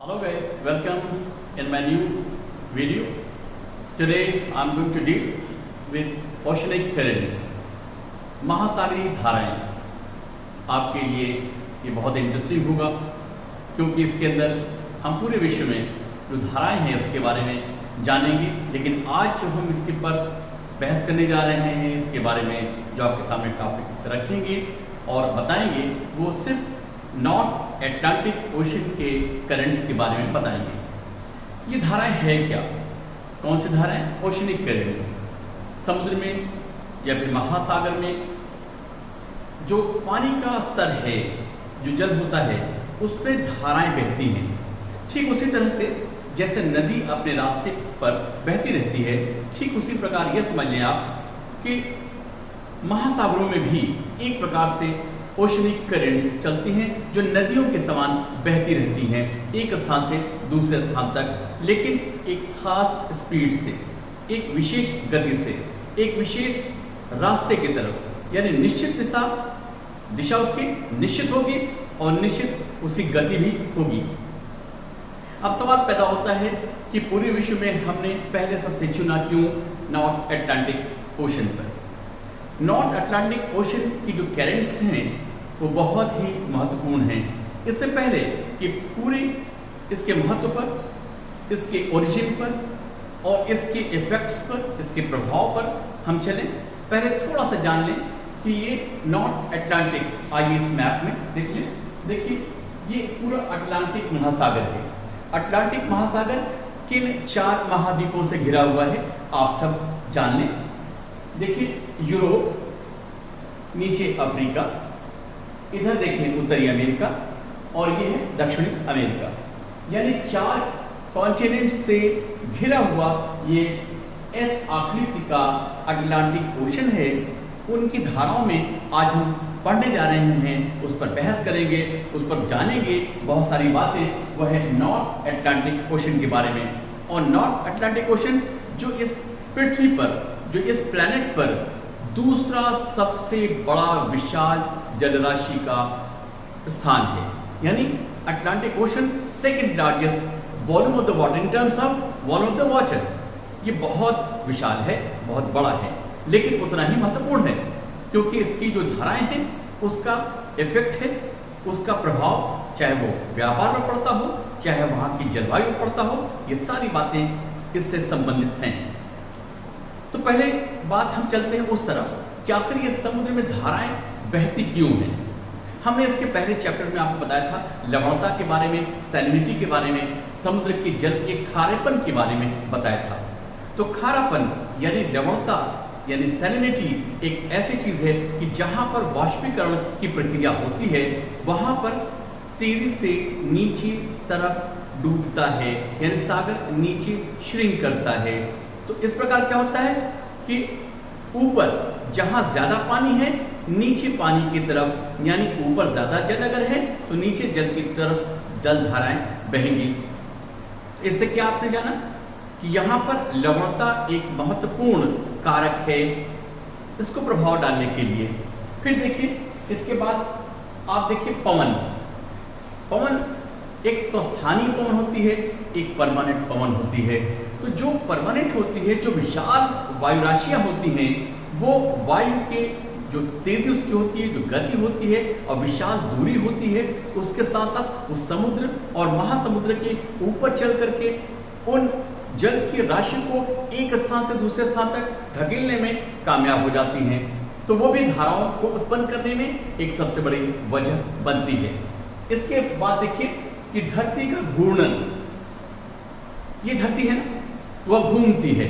Hello guys, welcome in my new video. Today I am going to deal with oceanic currents. महासागरीय धाराएं आपके लिए ये बहुत interesting होगा क्योंकि इसके अंदर हम पूरे विश्व में जो धाराएं हैं उसके बारे में जानेंगे। लेकिन आज जो हम इसके पर बहस करने जा रहे हैं, इसके बारे में जो आपके सामने टॉपिक रखेंगे और बताएंगे, वो सिर्फ नॉर्थ अटलांटिक ओशन के करंट्स के बारे में बताएंगे। ये धाराएं है क्या? कौन सी धाराएं? Oceanic currents. समुद्र में या फिर महासागर में जो पानी का स्तर है, जो जल होता है, उस पर धाराएं बहती हैं। ठीक उसी तरह से जैसे नदी अपने रास्ते पर बहती रहती है, ठीक उसी प्रकार ये समझ लें आप कि महासागरों में भी एक प्रकार से ओशनिक करंट्स चलती हैं जो नदियों के समान बहती रहती हैं, एक स्थान से दूसरे स्थान तक, लेकिन एक खास स्पीड से, एक विशेष गति से, एक विशेष रास्ते की तरफ, यानी निश्चित दिशा उसकी निश्चित होगी और निश्चित उसकी गति भी होगी। अब सवाल पैदा होता है कि पूरे विश्व में हमने पहले सबसे चुना क्यों नॉर्थ अटलांटिक ओशन पर? नॉर्थ अटलांटिक ओशन की जो करंट्स हैं वो बहुत ही महत्वपूर्ण हैं। इससे पहले कि पूरी इसके महत्व पर, इसके ओरिजिन पर और इसके इफेक्ट्स पर, इसके प्रभाव पर हम चलें, पहले थोड़ा सा जान लें कि ये नॉर्थ अटलांटिक, आइए इस मैप में देख लें। देखिए ये पूरा अटलांटिक महासागर है। अटलांटिक महासागर किन 4 महाद्वीपों से घिरा हुआ है आप सब जान लें। देखिए यूरोप, नीचे अफ्रीका, इधर देखें उत्तरी अमेरिका और ये है दक्षिणी अमेरिका, यानी 4 कॉन्टिनेंट से घिरा हुआ ये एस आकृति का अटलांटिक ओशन है। उनकी धाराओं में आज हम पढ़ने जा रहे हैं, उस पर बहस करेंगे, उस पर जानेंगे बहुत सारी बातें। वह है नॉर्थ अटलांटिक ओशन के बारे में। और नॉर्थ अटलांटिक ओशन जो इस पृथ्वी पर, जो इस प्लैनेट पर दूसरा सबसे बड़ा विशाल जलराशि का स्थान है, यानी Atlantic ocean second largest volume of the water in terms of volume of the water. ये बहुत विशाल है, बहुत बड़ा है, लेकिन उतना ही महत्वपूर्ण है क्योंकि इसकी जो धाराएं हैं उसका इफेक्ट है, उसका प्रभाव चाहे वो व्यापार में पड़ता हो, चाहे वहाँ की जलवायु में पड़ता हो, ये सारी बातें इससे संबंधित हैं। तो पहले बात हम चलते हैं उस तरफ कि आखिर ये समुद्र में धाराएं बहती क्यों हैं। हमने इसके पहले चैप्टर में आपको बताया था लवणता के बारे में, सैलिनिटी के बारे में, समुद्र के जल के खारेपन के बारे में बताया था। तो खारापन यानी लवणता यानी सैलिनिटी एक ऐसी चीज है कि जहां पर वाष्पीकरण की प्रक्रिया होती है वहां पर तेजी से नीचे तरफ डूबता है, यानी सागर नीचे श्रिंक करता है। तो इस प्रकार क्या होता है कि ऊपर जहां ज्यादा पानी है, नीचे पानी की तरफ, यानी ऊपर ज्यादा जल अगर है तो नीचे जल की तरफ जल धाराएं बहेंगी। इससे क्या आपने जाना कि यहाँ पर लवणता एक महत्वपूर्ण कारक है इसको प्रभाव डालने के लिए। फिर देखिए इसके बाद आप देखिए पवन एक तो स्थानीय पवन होती है, एक परमानेंट पवन होती है। तो जो परमानेंट होती है, जो विशाल वायु राशियां होती हैं, वो वायु के जो तेजी उसकी होती है, जो गति होती है और विशाल दूरी होती है, उसके साथ साथ उस समुद्र और महासमुद्र के ऊपर चल करके उन जल की राशि को एक स्थान से दूसरे स्थान तक धकेलने में कामयाब हो जाती हैं। तो वो भी धाराओं को उत्पन्न करने में एक सबसे बड़ी वजह बनती है। इसके बाद देखिए कि धरती का घूर्णन, ये धरती है ना, वह घूमती है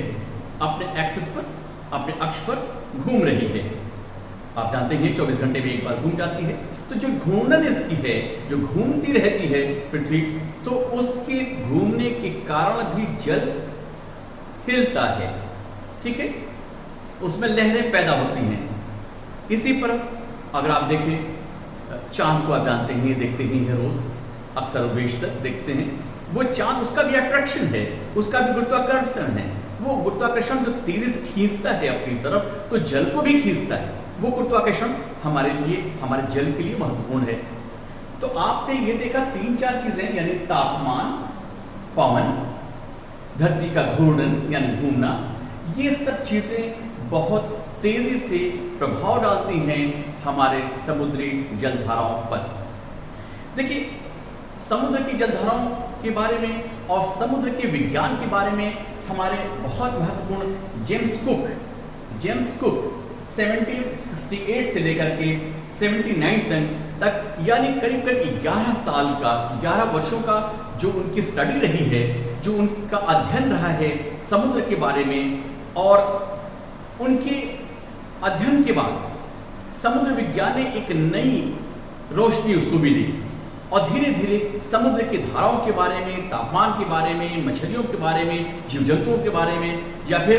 अपने एक्सिस पर, अपने अक्ष पर घूम रही है। आप जानते हैं 24 घंटे में एक बार घूम जाती है। तो जो घूर्णन इसकी है, जो घूमती रहती है पृथ्वी, तो उसके घूमने के कारण भी जल हिलता है, ठीक है, उसमें लहरें पैदा होती हैं। इसी पर अगर आप देखें चांद को, आप जानते हैं, देखते ही हैं रोज, अक्सर बेशतर देखते हैं, वो चांद, उसका भी अट्रैक्शन है, उसका भी गुरुत्वाकर्षण है। वो गुरुत्वाकर्षण जो तेजी से खींचता है अपनी तरफ, तो जल को भी खींचता है। वो गुरुत्वाकर्षण हमारे लिए, हमारे जल के लिए महत्वपूर्ण है। तो आपने ये देखा 3-4 चीजें, यानी तापमान, पवन, धरती का घूर्णन यानी घूमना, ये सब चीजें बहुत तेजी से प्रभाव डालती हैं हमारे समुद्री जलधाराओं पर। देखिए, समुद्र की जलधाराओं के बारे में और समुद्र के विज्ञान के बारे में हमारे बहुत महत्वपूर्ण जेम्स कुक 1768 से लेकर के 79 तक यानी करीब करीब 11 वर्षों का जो उनकी स्टडी रही है, जो उनका अध्ययन रहा है समुद्र के बारे में, और उनके अध्ययन के बाद समुद्र विज्ञान ने एक नई रोशनी उसको मिली और धीरे धीरे समुद्र की धाराओं के बारे में, तापमान के बारे में, मछलियों के बारे में, जीव जंतुओं के बारे में, या फिर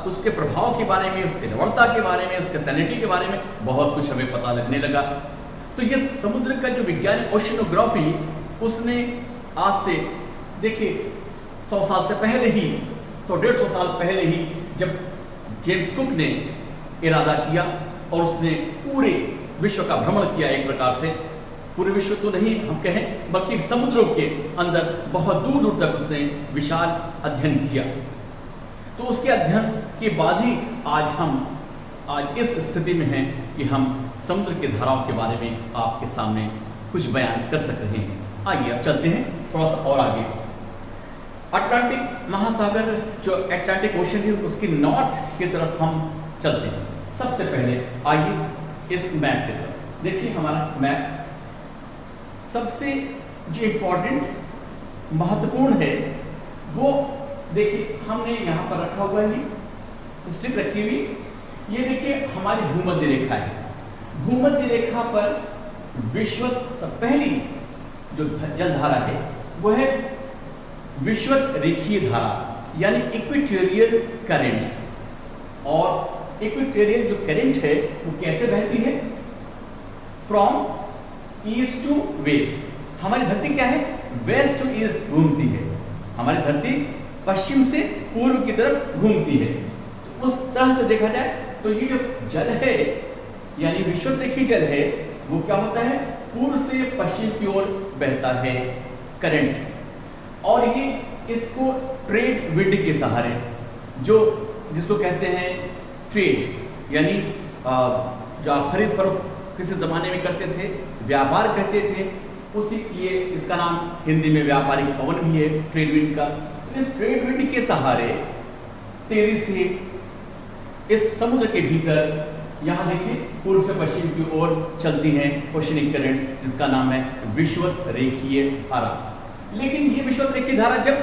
उसके प्रभाव के बारे में, उसके लवणता के बारे में, उसके सैलिनिटी के बारे में बहुत कुछ हमें पता लगने लगा। तो ये समुद्र का जो विज्ञान है ओशिनोग्राफी, उसने आज से देखिए 100 साल से पहले ही, 100-150 साल पहले ही जब जेम्स कुक ने इरादा किया और उसने पूरे विश्व का भ्रमण किया, एक प्रकार से पूरे विश्व तो नहीं हम कहें बल्कि समुद्रों के अंदर बहुत दूर दूर तक उसने विशाल अध्ययन किया। तो उसके अध्ययन के बाद ही आज इस स्थिति में हैं कि हम समुद्र की धाराओं के बारे में आपके सामने कुछ बयान कर सकते हैं। आइए अब चलते हैं थोड़ा सा और आगे। अटलांटिक महासागर, जो अटलांटिक ओशन है, उसकी नॉर्थ की तरफ हम चलते हैं। सबसे पहले आइए इस मैप की तरफ देखिए। हमारा मैप सबसे जो इम्पोर्टेंट महत्वपूर्ण है वो देखिए हमने यहाँ पर रखा हुआ है, स्ट्रिप रखी हुई। ये देखिए हमारी भूमध्य रेखा है। भूमध्य रेखा पर विश्वत पहली जो जलधारा है वो है विश्वत रेखीय धारा यानी इक्वेटोरियल करेंट्स। और इक्वेटोरियल जो करंट है वो कैसे बहती है? From east to west. हमारी धरती क्या है? वेस्ट टू ईस्ट घूमती है। हमारी धरती पश्चिम से पूर्व की तरफ घूमती है। तो उस तरह से देखा जाए तो ये जो जल है यानी विश्वत रेखीय जल है वो क्या होता है? पूर्व से पश्चिम की ओर बहता है करंट, और ये इसको ट्रेड विंड के सहारे, जो जिसको कहते हैं ट्रेड यानी जो आप खरीद फरोख्त किसी जमाने में करते थे, व्यापार कहते थे, उसी लिए इसका नाम हिंदी में व्यापारिक पवन भी है, ट्रेड विंड का। इस ट्रेड विंड के सहारे तेजी से इस समुद्र के भीतर यहाँ देखिए पूर्व से पश्चिम की ओर चलती हैं ओशनिक करंट, जिसका नाम है विश्वत रेखीय धारा। लेकिन ये विश्वत रेखीय धारा जब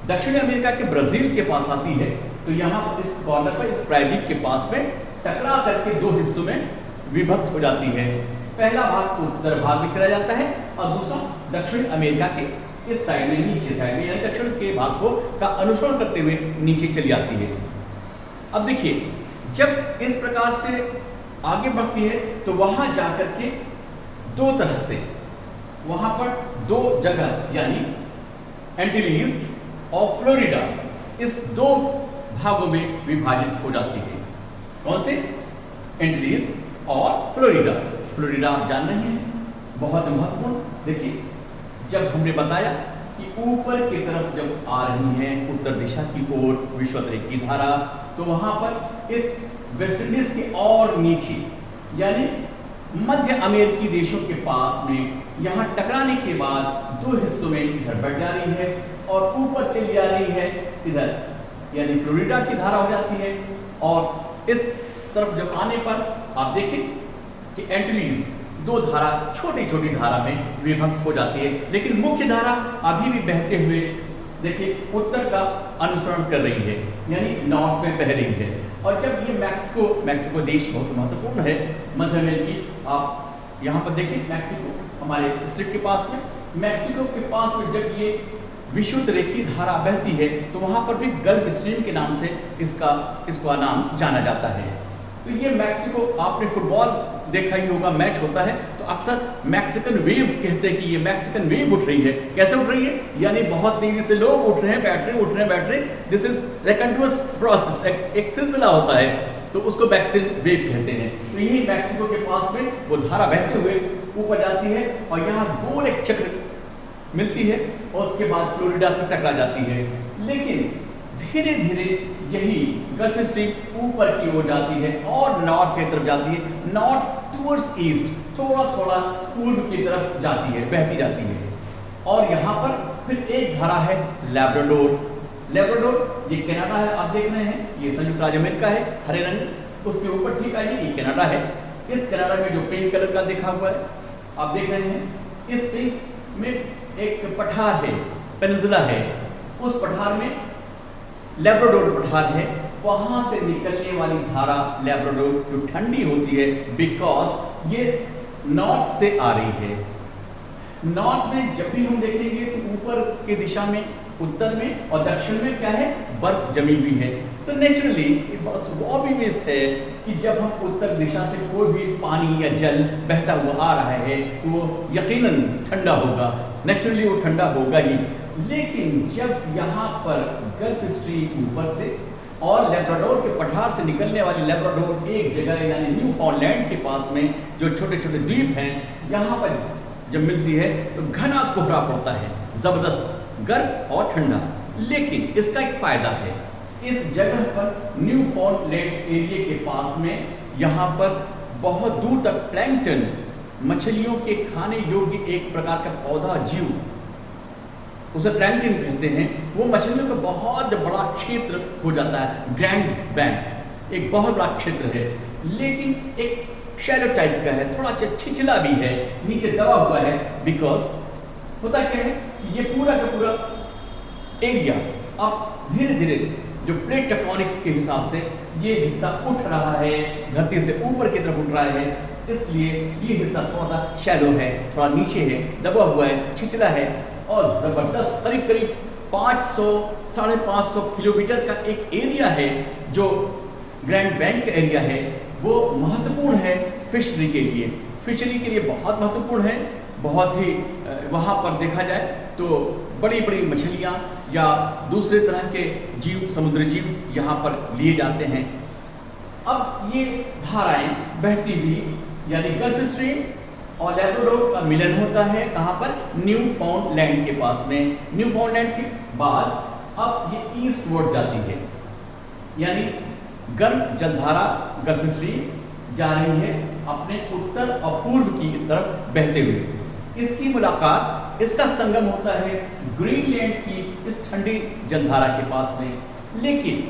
दक्षिण अमेरिका के ब्राजील के पास आती है तो यहाँ इस कॉर्नर पर, इस प्रायद्वीप के पास में टकरा करके दो हिस्सों में विभक्त हो जाती है। पहला भाग उत्तर भाग में चला जाता है और दूसरा दक्षिण अमेरिका के इस साइड में, नीचे साइड में, यानी दक्षिण के भाग को का अनुसरण करते हुए नीचे चली जाती है। अब देखिए जब इस प्रकार से आगे बढ़ती है तो वहां जाकर के दो तरह से, वहां पर दो जगह यानी एंटीलीज और फ्लोरिडा, इस दो भागों में विभाजित हो जाती है। कौन से? एंटीलीज और फ्लोरिडा। फ्लोरिडा आप जान रहे हैं, बहुत महत्वपूर्ण। देखिए जब हमने बताया कि ऊपर की तरफ जब आ रही है उत्तर दिशा की ओर विश्वत रेखीय धारा, तो वहां पर इस वेस्ट इंडीज के और नीचे यानी मध्य अमेरिकी देशों के पास में यहां टकराने के बाद दो हिस्सों में इधर बढ़ जा रही है और ऊपर चली जा रही है इधर, यानी फ्लोरिडा की धारा हो जाती है। और इस तरफ जब आने पर आप देखें कि एंटीलीज दो धारा, छोटी छोटी धारा में विभक्त हो जाती है, लेकिन मुख्य धारा अभी भी बहते हुए देखिए उत्तर का अनुसरण कर रही है, यानी नॉर्थ में बह रही है। और जब ये मैक्सिको देश बहुत महत्वपूर्ण है मध्य अमेरिकी, आप यहाँ पर देखिए मैक्सिको हमारे स्ट्रिप के पास में, मैक्सिको के पास में जब ये विश्वत रेखीय धारा बहती है तो वहाँ पर भी गल्फ स्ट्रीम के नाम से इसका नाम जाना जाता है। तो ये मैक्सिको, आपने फुटबॉल देखा ही होगा, मैच होता है तो अक्सर मैक्सिकन वेव्स कहते हैं कि ये मैक्सिकन वेव उठ रही है। कैसे उठ रही है? यानी बहुत तेजी से लोग उठ रहे हैं, बैठ रहे हैं। This is a continuous process, एक सिलसिला होता है, तो उसको मैक्सिकन वेव कहते हैं। तो यही मैक्सिको के पास में वो धारा बहते हुए ऊपर जाती है और यहाँ गोल एक चक्र मिलती है और उसके बाद फ्लोरिडा से टकरा जाती है। लेकिन धीरे धीरे यही गल्फ स्ट्रीम ऊपर की ओर जाती है और नॉर्थ की तरफ जाती है, नॉर्थ टूवर्ड्स ईस्ट, थोड़ा थोड़ा पूर्व की तरफ जाती है, बहती जाती है। और यहाँ पर फिर एक धारा है लैब्राडोर। लैब्राडोर ये कनाडा है, आप देख रहे हैं, ये संयुक्त राज्य अमेरिका है, हरे रंग, उसके ऊपर ठीक आइए, ये कनाडा है। इस कनाडा में जो पिंक कलर का देखा हुआ है आप देख रहे हैं, इस पिंक में एक पठार है, पेनिनसुला है, उस पठार में लैब्राडोर पठार है, वहां से निकलने वाली धारा लैब्राडोर जो ठंडी होती है, बिकॉज ये नॉर्थ से आ रही है। नॉर्थ में जब भी हम देखेंगे तो ऊपर की दिशा में, उत्तर में और दक्षिण में क्या है, बर्फ जमी हुई है। तो नेचुरली बस वो भी मिस है कि जब हम उत्तर दिशा से कोई भी पानी या जल बहता हुआ आ रहा है तो वो यकीनन ठंडा होगा, नेचुरली वो ठंडा होगा ही। लेकिन जब यहाँ पर गल्फ स्ट्रीम ऊपर से और लैब्राडोर के पठार से निकलने वाली लैब्राडोर एक जगह यानी न्यू फाउंडलैंड के पास में जो छोटे छोटे द्वीप हैं, यहाँ पर जब मिलती है तो घना कोहरा पड़ता है, जबरदस्त गर्म और ठंडा। लेकिन इसका एक फायदा है, इस जगह पर न्यू फाउंडलैंड एरिया के पास में यहाँ पर बहुत दूर तक प्लैंकटन, मछलियों के खाने योग्य एक प्रकार का पौधा जीव, उसे प्लैंकटन कहते हैं, वो मछलियों का बहुत बड़ा क्षेत्र हो जाता है। ग्रैंड बैंक एक बहुत बड़ा क्षेत्र है, लेकिन एक शैलो टाइप का है, थोड़ा छिछला भी है, नीचे दबा हुआ है। बिकॉज होता क्या है, ये पूरा का पूरा एरिया अब धीरे धीरे जो प्लेट टेक्टोनिक्स के हिसाब से ये हिस्सा उठ रहा है, धरती से ऊपर की तरफ उठ रहा है, इसलिए ये हिस्सा थोड़ा सा शैलो है, थोड़ा नीचे है, दबा हुआ है, छिछला है और जबरदस्त करीब करीब 500-550 किलोमीटर का एक एरिया है जो ग्रैंड बैंक का एरिया है। वो महत्वपूर्ण है फिशरी के लिए, फिशरी के लिए बहुत महत्वपूर्ण है। बहुत ही वहाँ पर देखा जाए तो बड़ी बड़ी मछलियाँ या दूसरे तरह के जीव, समुद्री जीव यहाँ पर लिए जाते हैं। अब ये धाराएं बहती हुई यानी गल्फ स्ट्रीम और लैब्राडोर का मिलन होता है कहाँ पर, न्यू फाउंडलैंड के पास में। न्यू फाउंडलैंड के बाद अब ये ईस्टवर्ड जाती है, यानी गर्म जलधारा गल्फ स्ट्रीम जा रही है अपने उत्तर और पूर्व की तरफ बहते हुए। इसकी मुलाकात, इसका संगम होता है ग्रीनलैंड की इस ठंडी जलधारा के पास में। लेकिन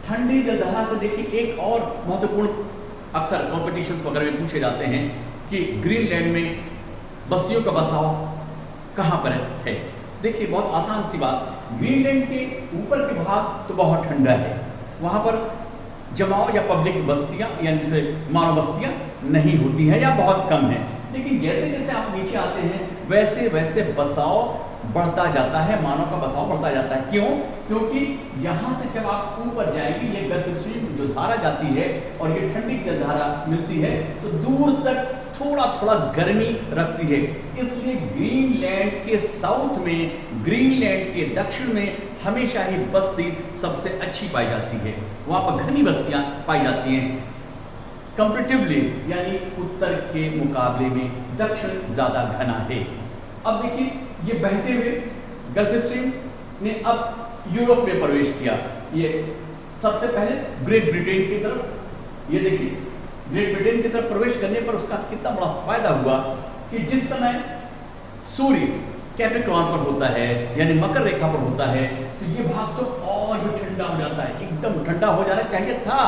ठंडी जलधारा से देखिए एक और महत्वपूर्ण, अक्सर कॉम्पिटिशन्स वगैरह में पूछे जाते हैं कि ग्रीनलैंड में बस्तियों का बसाव कहाँ पर है। देखिए बहुत आसान सी बात, ग्रीनलैंड के ऊपर के भाग तो बहुत ठंडा है, वहाँ पर जमाव या पब्लिक बस्तियाँ यानी जैसे मानव बस्तियाँ नहीं होती हैं या बहुत कम है। लेकिन जैसे जैसे आप नीचे आते हैं वैसे वैसे बसाव बढ़ता जाता है, मानव का बसाव बढ़ता जाता है। क्यों? क्योंकि यहाँ से जब आप ऊपर जाएंगे, ये गल्फ स्ट्रीम जो धारा जाती है और ये ठंडी जलधारा मिलती है तो दूर तक थोड़ा थोड़ा गर्मी रखती है। इसलिए ग्रीनलैंड के साउथ में, ग्रीनलैंड के दक्षिण में हमेशा ही बस्ती सबसे अच्छी पाई जाती है, वहाँ पर घनी बस्तियाँ पाई जाती हैं कंपैरेटिवली, यानी उत्तर के मुकाबले में दक्षिण ज़्यादा घना है। अब देखिए ये बहते हुए गल्फ स्ट्रीम ने अब यूरोप में प्रवेश किया। ये सबसे पहले ग्रेट ब्रिटेन की तरफ, ये देखिए ग्रेट ब्रिटेन की तरफ प्रवेश करने पर उसका कितना बड़ा फायदा हुआ कि जिस समय सूर्य कैप्रिकॉर्न पर होता है यानी मकर रेखा पर होता है तो ये भाग तो और भी ठंडा हो जाता है, एकदम ठंडा हो जाना चाहिए था।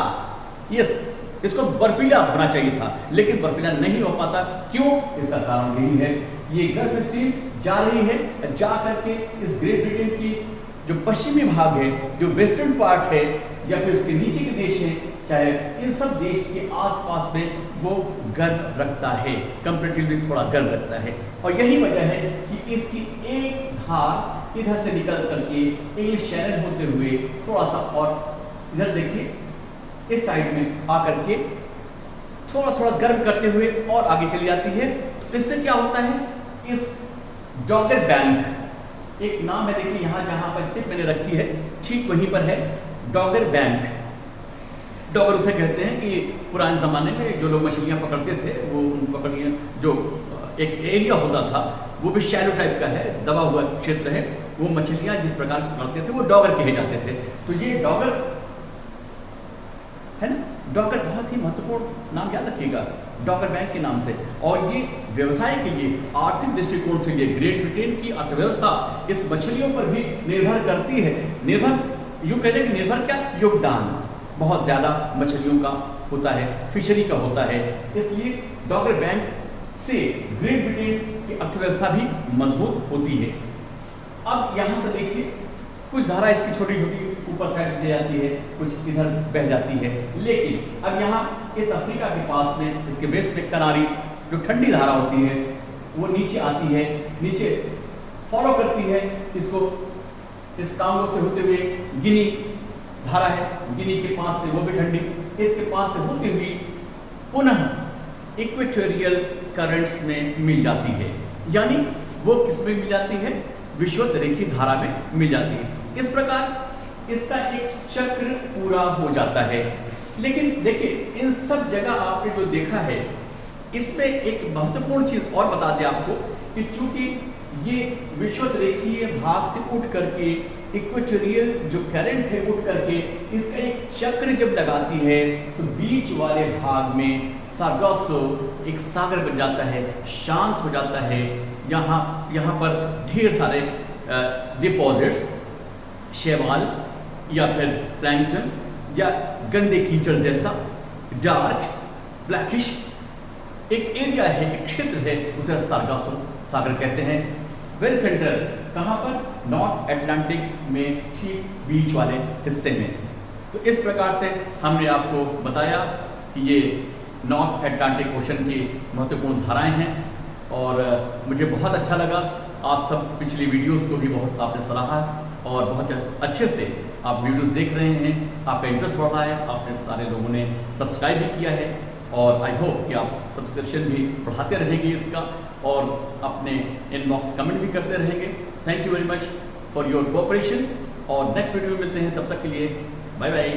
यस, इसको बर्फीला होना चाहिए था, लेकिन बर्फीला नहीं हो पाता। क्यों? इसका कारण यही है, ये गल्फ स्ट्रीम जा रही है, जा करके इस ग्रेट ब्रिटेन की जो पश्चिमी भाग है, जो वेस्टर्न पार्ट है या फिर उसके नीचे के देश हैं, चाहे इन सब देश के आसपास में वो गर्म रखता है, कंपैरेटिवली थोड़ा गर्म रखता है। और यही वजह है कि इसकी एक धार इधर से निकल करके इंग्लिश चैनल होते हुए थोड़ा सा और इधर देखिए इस साइड में आकर के थोड़ा थोड़ा गर्म करते हुए और आगे चली जाती है। इससे क्या होता है, इस डॉगर बैंक, एक नाम है देखिए यहाँ जहाँ पर स्टिक मैंने रखी है ठीक वहीं पर है डॉगर बैंक। डॉगर उसे कहते हैं कि पुराने ज़माने में जो लोग मछलियाँ पकड़ते थे वो उन पकड़ियाँ जो एक एरिया होता था वो भी शैलो टाइप का है, दबा हुआ क्षेत्र है। वो मछलियां जिस प्रकार करते थे वो डॉगर कहे जाते थे। तो ये डॉगर है ना, डॉगर बहुत ही महत्वपूर्ण नाम याद रखिएगा, डॉगर बैंक के नाम से। और ये व्यवसाय के लिए, आर्थिक दृष्टिकोण से, ये ग्रेट ब्रिटेन की अर्थव्यवस्था इस मछलियों पर भी निर्भर करती है। निर्भर यूँ कह लें कि निर्भर क्या, योगदान बहुत ज़्यादा मछलियों का होता है, फिशरी का होता है। इसलिए डॉगर बैंक से ग्रेट ब्रिटेन की अर्थव्यवस्था भी मजबूत होती है। अब यहाँ से देखिए, कुछ धारा इसकी छोटी छोटी ऊपर साइड ले जाती है, कुछ इधर बह जाती है। लेकिन अब यहाँ इस अफ्रीका के पास में, इसके वेस्ट में कनारी जो ठंडी धारा होती है वो नीचे आती है, नीचे फॉलो करती है इसको, इस कांगो से होते हुए गिनी धारा है, गिनी के पास से वो भी ठंडी, इसके पास से होती हुई पुनः इक्वेटोरियल करंट्स में मिल जाती है। यानी वो किस में मिल जाती है, विषुवत-रेखीय धारा में मिल जाती है। इस प्रकार इसका एक चक्र पूरा हो जाता है। लेकिन देखिए, इन सब जगह आपने जो देखा है, इसमें एक महत्वपूर्ण चीज और बता दें आपको कि चूंकि ये विषुवत-रेखीय भाग से उठ करके इक्वेटोरियल जो करंट है उठ करके इसका एक चक्र जब लगाती है, तो बीच वाले भाग में सारगासो एक सागर बन जाता है, शांत हो जाता है। यहाँ पर ढेर सारे डिपॉजिट्स, शैवाल या फिर प्लैंकटन या गंदे कीचड़ जैसा डार्क ब्लैकिश एक एरिया है, एक क्षेत्र है, उसे सारगासो सागर कहते हैं। वेल सेंटर कहाँ पर, नॉर्थ अटलांटिक में ठीक बीच वाले हिस्से में। तो इस प्रकार से हमने आपको बताया कि ये नॉर्थ अटलांटिक ओशन की महत्वपूर्ण धाराएं हैं। और मुझे बहुत अच्छा लगा, आप सब पिछली वीडियोस को भी बहुत आपने सराहा और बहुत अच्छे से आप वीडियोस देख रहे हैं, आपका इंटरेस्ट बढ़ रहा है, आपने सारे लोगों ने सब्सक्राइब भी किया है। और आई होप कि आप सब्सक्रिप्शन भी बढ़ाते रहेंगे इसका, और अपने इनबॉक्स कमेंट भी करते रहेंगे। Thank you very much for your cooperation, और नेक्स्ट वीडियो में मिलते हैं, तब तक के लिए बाय बाय।